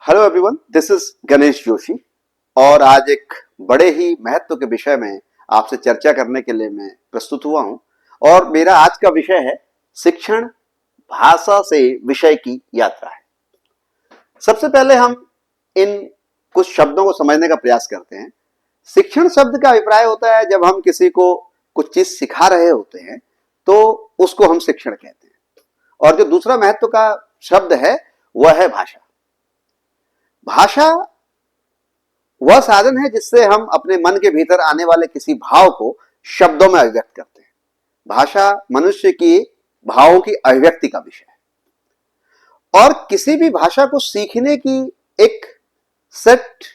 Hello everyone, this is Ganesh Joshi और आज एक बड़े ही महत्व के विषय में आपसे चर्चा करने के लिए मैं प्रस्तुत हुआ हूं। और मेरा आज का विषय है शिक्षण भाषा से विषय की यात्रा है। सबसे पहले हम इन कुछ शब्दों को समझने का प्रयास करते हैं। शिक्षण शब्द का अभिप्राय होता है जब हम किसी को कुछ चीज सिखा रहे होते हैं तो उसको हम शिक्षण कहते हैं। और जो दूसरा महत्व का शब्द है वह है भाषा। भाषा वह साधन है जिससे हम अपने मन के भीतर आने वाले किसी भाव को शब्दों में अभिव्यक्त करते हैं। भाषा मनुष्य की भावों की अभिव्यक्ति का विषय है और किसी भी भाषा को सीखने की एक सेट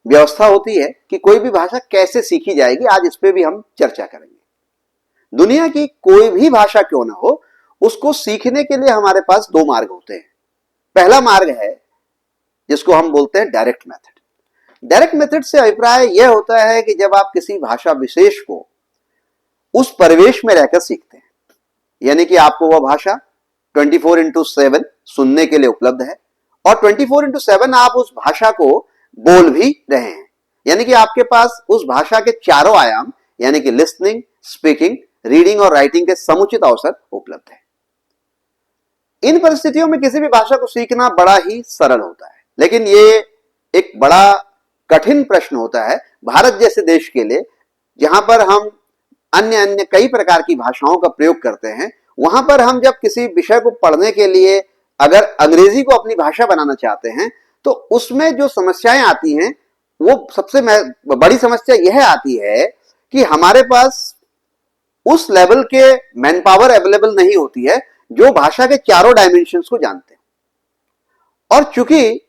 व्यवस्था होती है कि कोई भी भाषा कैसे सीखी जाएगी। आज इस पे भी हम चर्चा करेंगे। दुनिया की कोई भी भाषा क्यों ना हो, उसको सीखने के लिए हमारे पास दो मार्ग होते हैं। पहला मार्ग है जिसको हम बोलते हैं डायरेक्ट मेथड। डायरेक्ट मेथड से अभिप्राय यह होता है कि जब आप किसी भाषा विशेष को उस परिवेश में रहकर सीखते हैं, यानी कि आपको वह भाषा 24/7 सुनने के लिए उपलब्ध है और 24/7 आप उस भाषा को बोल भी रहे हैं, यानी कि आपके पास उस भाषा के चारों आयाम यानी कि लिसनिंग, स्पीकिंग, रीडिंग और राइटिंग के समुचित अवसर उपलब्ध है। इन परिस्थितियों में किसी भी भाषा को सीखना बड़ा ही सरल होता है, लेकिन ये एक बड़ा कठिन प्रश्न होता है भारत जैसे देश के लिए, जहां पर हम अन्य कई प्रकार की भाषाओं का प्रयोग करते हैं। वहां पर हम जब किसी विषय को पढ़ने के लिए अगर अंग्रेजी को अपनी भाषा बनाना चाहते हैं तो उसमें जो समस्याएं आती हैं वो सबसे बड़ी समस्या यह आती है कि हमारे पास उस लेवल के मैन पावर अवेलेबल नहीं होती है जो भाषा के चारों डायमेंशंस को जानते हैं। और चूंकि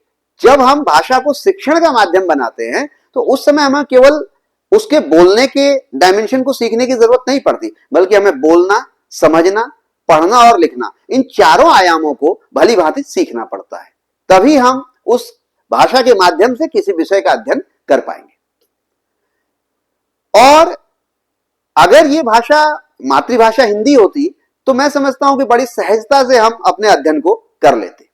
जब हम भाषा को शिक्षण का माध्यम बनाते हैं तो उस समय हमें केवल उसके बोलने के डायमेंशन को सीखने की जरूरत नहीं पड़ती, बल्कि हमें बोलना, समझना, पढ़ना और लिखना, इन चारों आयामों को भली भांति सीखना पड़ता है। तभी हम उस भाषा के माध्यम से किसी विषय का अध्ययन कर पाएंगे। और अगर ये भाषा मातृभाषा हिंदी होती तो मैं समझता हूं कि बड़ी सहजता से हम अपने अध्ययन को कर लेते।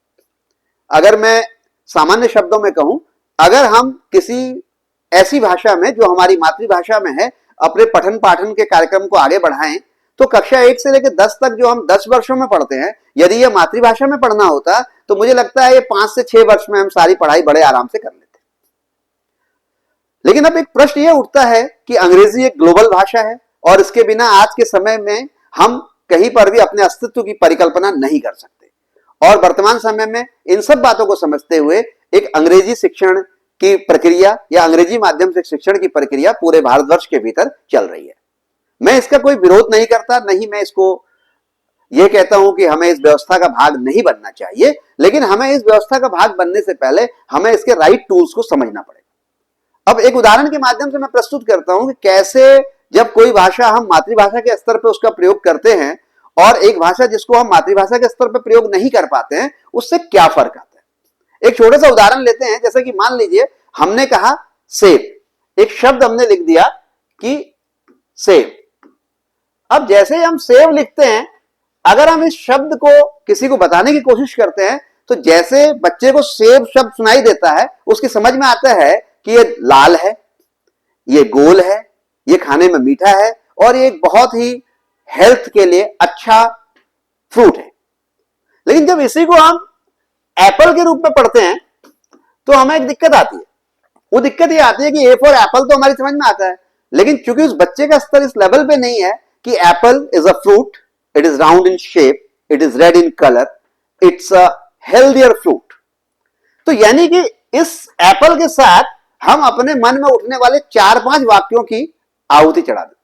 अगर मैं सामान्य शब्दों में कहूं, अगर हम किसी ऐसी भाषा में जो हमारी मातृभाषा में है अपने पठन पाठन के कार्यक्रम को आगे बढ़ाएं तो कक्षा 1 से लेकर 10 तक जो हम 10 वर्षों में पढ़ते हैं, यदि यह मातृभाषा में पढ़ना होता तो मुझे लगता है ये 5 से 6 वर्ष में हम सारी पढ़ाई बड़े आराम से कर लेते। लेकिन अब एक प्रश्न यह उठता है कि अंग्रेजी एक ग्लोबल भाषा है और इसके बिना आज के समय में हम कहीं पर भी अपने अस्तित्व की परिकल्पना नहीं कर सकते। और वर्तमान समय में इन सब बातों को समझते हुए एक अंग्रेजी शिक्षण की प्रक्रिया या अंग्रेजी माध्यम से शिक्षण की प्रक्रिया पूरे भारतवर्ष के भीतर चल रही है। मैं इसका कोई विरोध नहीं करता, नहीं मैं इसको यह कहता हूं कि हमें इस व्यवस्था का भाग नहीं बनना चाहिए, लेकिन हमें इस व्यवस्था का भाग बनने से पहले हमें इसके राइट टूल्स को समझना पड़ेगा। अब एक उदाहरण के माध्यम से मैं प्रस्तुत करता हूं कि कैसे जब कोई भाषा हम मातृभाषा के स्तर पर उसका प्रयोग करते हैं और एक भाषा जिसको हम मातृभाषा के स्तर पर प्रयोग नहीं कर पाते हैं, उससे क्या फर्क आता है। एक छोटा सा उदाहरण लेते हैं। जैसे कि मान लीजिए हमने कहा सेब, एक शब्द हमने लिख दिया कि सेब। अब जैसे ही हम सेब लिखते हैं, अगर हम इस शब्द को किसी को बताने की कोशिश करते हैं तो जैसे बच्चे को सेब शब्द सुनाई देता है, उसकी समझ में आता है कि ये लाल है, ये गोल है, ये खाने में मीठा है और ये एक बहुत ही हेल्थ के लिए अच्छा फ्रूट है। लेकिन जब इसी को हम एप्पल के रूप में पढ़ते हैं तो हमें एक दिक्कत आती है। वो दिक्कत ये आती है कि ए फॉर एप्पल तो हमारी समझ में आता है, लेकिन चूंकि उस बच्चे का स्तर इस लेवल पे नहीं है कि Apple is a fruit, it is round in shape, it is red in colour, it's a healthier fruit. तो यानी कि इस एप्पल के साथ हम अपने मन में उठने वाले 4-5 वाक्यों की आहुति चढ़ा देते हैं।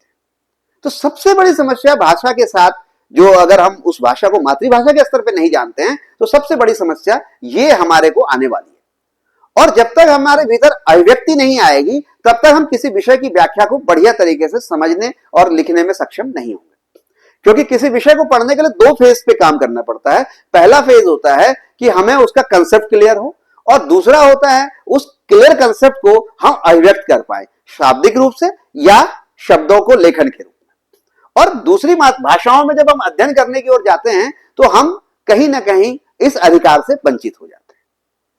तो सबसे बड़ी समस्या भाषा के साथ, जो अगर हम उस भाषा को मातृभाषा के स्तर पे नहीं जानते हैं तो सबसे बड़ी समस्या ये हमारे को आने वाली है। और जब तक हमारे भीतर अभिव्यक्ति नहीं आएगी तब तक हम किसी विषय की व्याख्या को बढ़िया तरीके से समझने और लिखने में सक्षम नहीं होंगे। क्योंकि किसी विषय को पढ़ने के लिए 2 फेज पे काम करना पड़ता है। पहला फेज होता है कि हमें उसका कंसेप्ट क्लियर हो और दूसरा होता है उस क्लियर कंसेप्ट को हम अभिव्यक्त कर पाए शाब्दिक रूप से या शब्दों को लेखन के रूप में। और दूसरी भाषाओं में जब हम अध्ययन करने की ओर जाते हैं तो हम कहीं ना कहीं इस अधिकार से वंचित हो जाते हैं।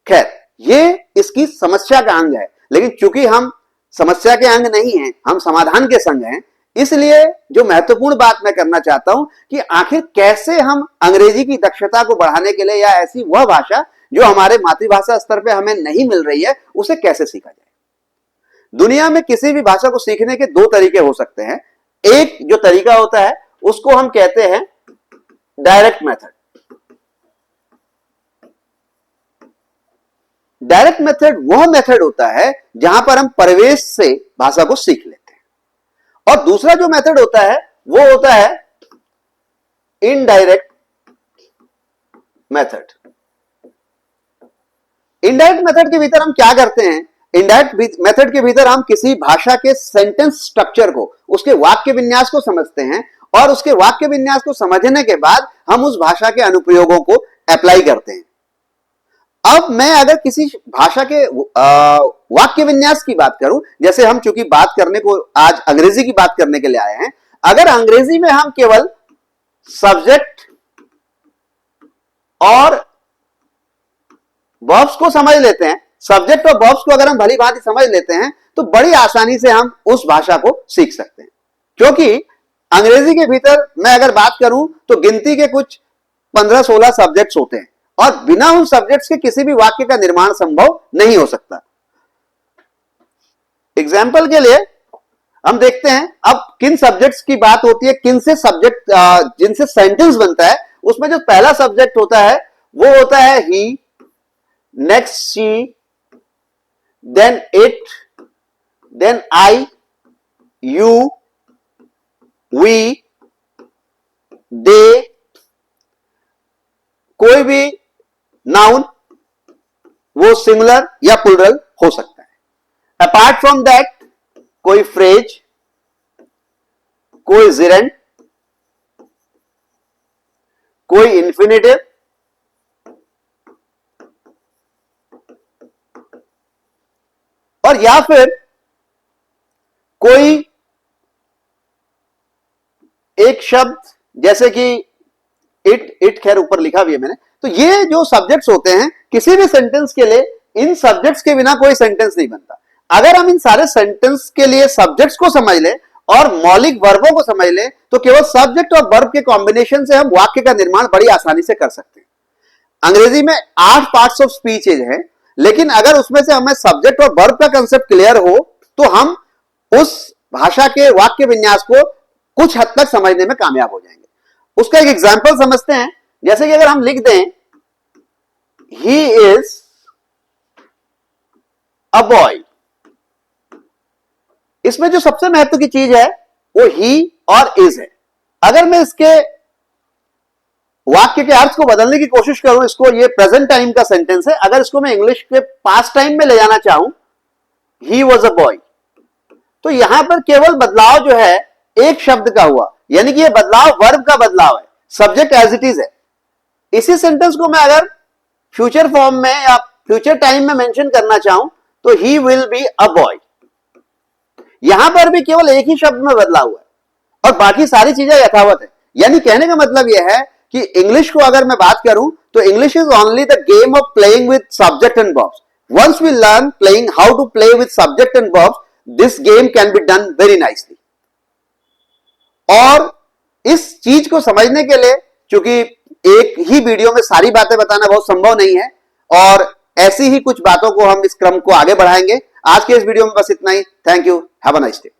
खैर, ये इसकी समस्या का अंग है, लेकिन चूंकि हम समस्या के अंग नहीं हैं, हम समाधान के संग हैं, इसलिए जो महत्वपूर्ण बात मैं करना चाहता हूं कि आखिर कैसे हम अंग्रेजी की दक्षता को बढ़ाने के लिए या ऐसी वह भाषा जो हमारे मातृभाषा स्तर पे हमें नहीं मिल रही है उसे कैसे सीखा जाए। दुनिया में किसी भी भाषा को सीखने के दो तरीके हो सकते हैं। एक जो तरीका होता है उसको हम कहते हैं डायरेक्ट मेथड। डायरेक्ट मेथड वह मेथड होता है जहां पर हम परिवेश से भाषा को सीख लेते हैं। और दूसरा जो मेथड होता है वो होता है इनडायरेक्ट मेथड। इनडायरेक्ट मेथड के भीतर हम क्या करते हैं? इनडायरेक्ट मेथड के भीतर हम किसी भाषा के सेंटेंस स्ट्रक्चर को, उसके वाक्य विन्यास को समझते हैं और उसके वाक्य विन्यास को समझने के बाद हम उस भाषा के अनुप्रयोगों को अप्लाई करते हैं। अब मैं अगर किसी भाषा के वाक्य विन्यास की बात करूं, जैसे हम चूंकि बात करने को आज अंग्रेजी की बात करने के लिए आए हैं, अगर अंग्रेजी में हम केवल सब्जेक्ट और वर्ब्स को समझ लेते हैं, सब्जेक्ट और वर्ब्स को अगर हम भली भांति समझ लेते हैं तो बड़ी आसानी से हम उस भाषा को सीख सकते हैं। क्योंकि अंग्रेजी के भीतर मैं अगर बात करूं तो गिनती के कुछ 15-16 सब्जेक्ट्स होते हैं और बिना उन सब्जेक्ट्स के किसी भी वाक्य का निर्माण संभव नहीं हो सकता। एग्जाम्पल के लिए हम देखते हैं अब किन सब्जेक्ट्स की बात होती है, किन से सब्जेक्ट जिनसे सेंटेंस बनता है। उसमें जो पहला सब्जेक्ट होता है वो होता है ही, next she, then it, then I, you, we, they, कोई भी नाउन वो सिंगुलर या प्लूरल हो सकता है। अपार्ट फ्रॉम दैट कोई फ्रेज, कोई जिरेंड, कोई इंफिनिटिव, और या फिर कोई एक शब्द जैसे कि इट खैर ऊपर लिखा भी है मैंने। तो ये जो सब्जेक्ट्स होते हैं किसी भी सेंटेंस के लिए, इन सब्जेक्ट्स के बिना कोई सेंटेंस नहीं बनता। अगर हम इन सारे सेंटेंस के लिए सब्जेक्ट्स को समझ ले और मौलिक वर्बों को समझ ले तो केवल सब्जेक्ट और वर्ब के कॉम्बिनेशन से हम वाक्य का निर्माण बड़ी आसानी से कर सकते हैं। अंग्रेजी में 8 पार्ट्स ऑफ स्पीचेज हैं, लेकिन अगर उसमें से हमें सब्जेक्ट और वर्ब का कंसेप्ट क्लियर हो तो हम उस भाषा के वाक्य विन्यास को कुछ हद तक समझने में कामयाब हो जाएंगे। उसका एक एग्जाम्पल समझते हैं। जैसे कि अगर हम लिख दें ही इज अ बॉय, इसमें जो सबसे महत्व की चीज है वो ही और इज है। अगर मैं इसके वाक्य के अर्थ को बदलने की कोशिश करूं, इसको ये प्रेजेंट टाइम का सेंटेंस है, अगर इसको मैं इंग्लिश के पास्ट टाइम में ले जाना चाहूं, ही वॉज अ बॉय, तो यहां पर केवल बदलाव जो है एक शब्द का हुआ, यानी कि ये बदलाव वर्ब का बदलाव है, सब्जेक्ट एज इट इज है। इसी सेंटेंस को मैं अगर फ्यूचर फॉर्म में या फ्यूचर टाइम में मेंशन करना चाहूं तो he will be a boy, यहां पर भी केवल एक ही शब्द में बदलाव हुआ है और बाकी सारी चीजें यथावत है। यानी कहने का मतलब यह है कि इंग्लिश को अगर मैं बात करूं तो English is only the game of playing with subject and verbs. Once we learn playing how to play with subject and verbs, this game can be done very nicely. और इस चीज को समझने के लिए, चूंकि एक ही वीडियो में सारी बातें बताना बहुत संभव नहीं है और ऐसी ही कुछ बातों को हम इस क्रम को आगे बढ़ाएंगे। आज के इस वीडियो में बस इतना ही। Thank you, have a nice day.